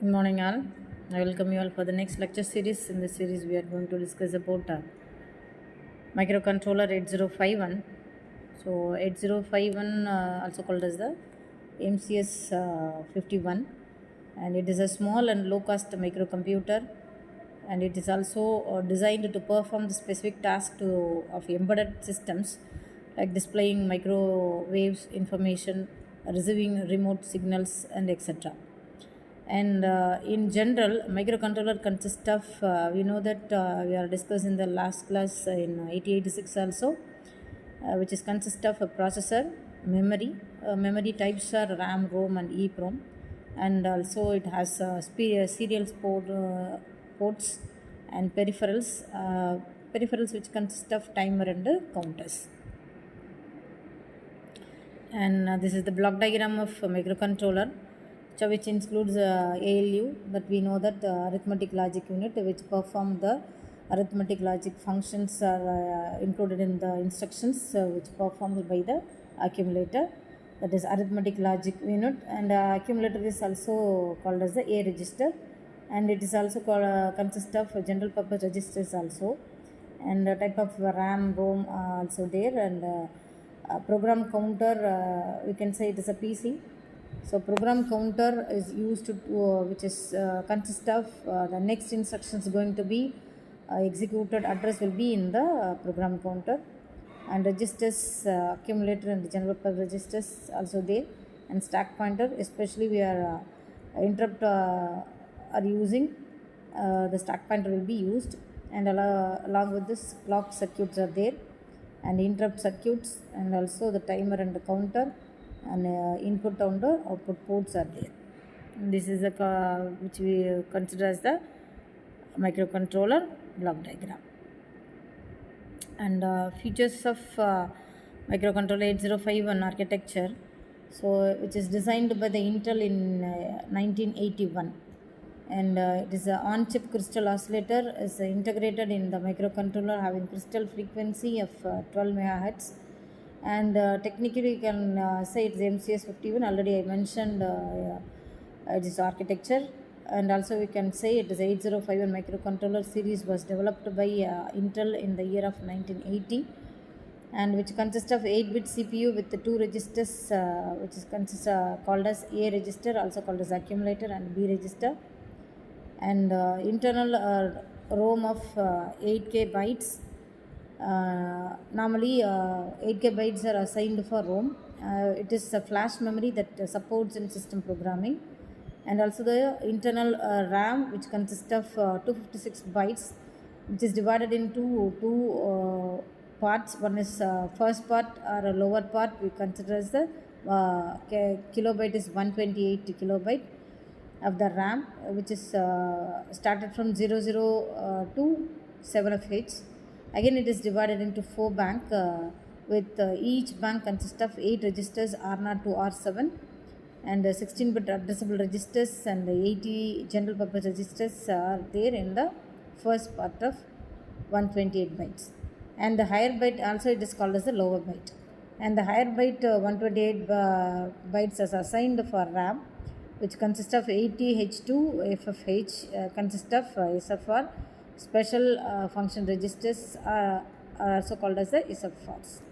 Good morning, all. I welcome you all for the next lecture series. In this series, we are going to discuss about microcontroller 8051. So, 8051, also called as the MCS 51, and it is a small and low cost microcomputer, and it is also designed to perform the specific task of embedded systems like displaying microwaves information, receiving remote signals, and etc. And in general, microcontroller consists of, we know that we are discussed in the last class in 8086 also, which is consist of a processor, memory. Memory types are RAM, ROM, and EEPROM, and also it has serial ports and peripherals. Peripherals which consist of timer and counters. And this is the block diagram of microcontroller, which includes ALU, that we know that arithmetic logic unit which perform the arithmetic logic functions are included in the instructions which performed by the accumulator, that is arithmetic logic unit. And accumulator is also called as the A register, and it is also called consist of general purpose registers also, and type of RAM, ROM also there, and program counter, we can say it is a PC. So program counter is used to which is consist of the next instruction is going to be executed address will be in the program counter, and registers, accumulator and general purpose registers also there, and stack pointer, especially we are interrupt are using, the stack pointer will be used, and along with this clock circuits are there, and interrupt circuits, and also the timer and the counter, and input and output ports are there. And this is a which we consider as the microcontroller block diagram. And features of microcontroller 8051 architecture, so which is designed by the Intel in 1981, and it is an on-chip crystal oscillator is integrated in the microcontroller, having crystal frequency of 12 megahertz, and technically you can say it's MCS 51. Already I mentioned it is architecture, and also we can say it is 8051 microcontroller series was developed by Intel in the year of 1980, and which consists of 8-bit CPU with the 2 registers, which is called as A register, also called as accumulator, and B register, and internal ROM of 8K bytes. Normally 8K bytes are assigned for ROM. It is a flash memory that supports in system programming, and also the internal RAM, which consists of 256 bytes, which is divided into two parts. One is first part, or a lower part we consider as the kilobyte is 128 kilobyte of the RAM, which is started from 00 to 7FH. Again, it is divided into 4 bank, with each bank consists of 8 registers R0 to R7, and 16-bit addressable registers, and 80 general purpose registers are there in the first part of 128 bytes. And the higher byte also it is called as the lower byte. And the higher byte 128 bytes is assigned for RAM, which consists of 80H2 FFH, consists of SFR. Special function registers are also called as the SFRs.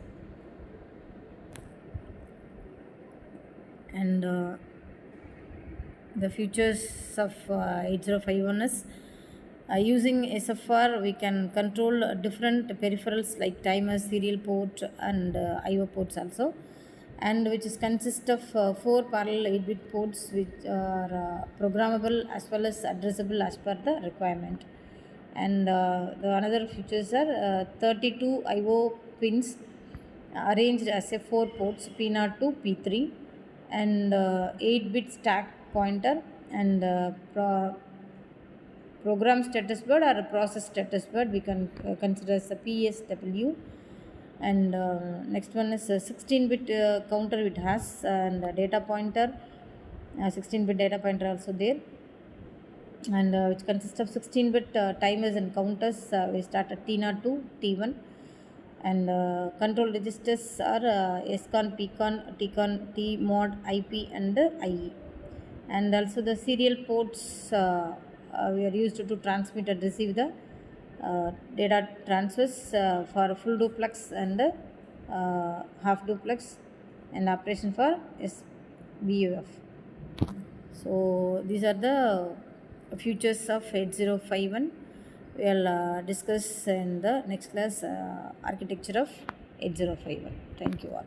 And the features of 8051 is using SFR we can control different peripherals like timers, serial port, and IO ports also, and which is consist of 4 parallel 8-bit ports which are programmable as well as addressable as per the requirement. And the another features are 32 IO pins arranged as a 4 ports P0 to P3, and 8-bit stack pointer, and program status word or process status word we can consider as a PSW. And next one is a 16-bit counter it has, and data pointer, 16-bit data pointer also there, and which consists of 16-bit timers and counters. We start at T0 to T1, and control registers are SCON, PCON, TCON, T mod, IP, and IE. and also the serial ports we are used to transmit and receive the data transfers for full duplex and half duplex, and operation for SBUF. So these are the features of 8051. We will discuss in the next class architecture of 8051. Thank you all.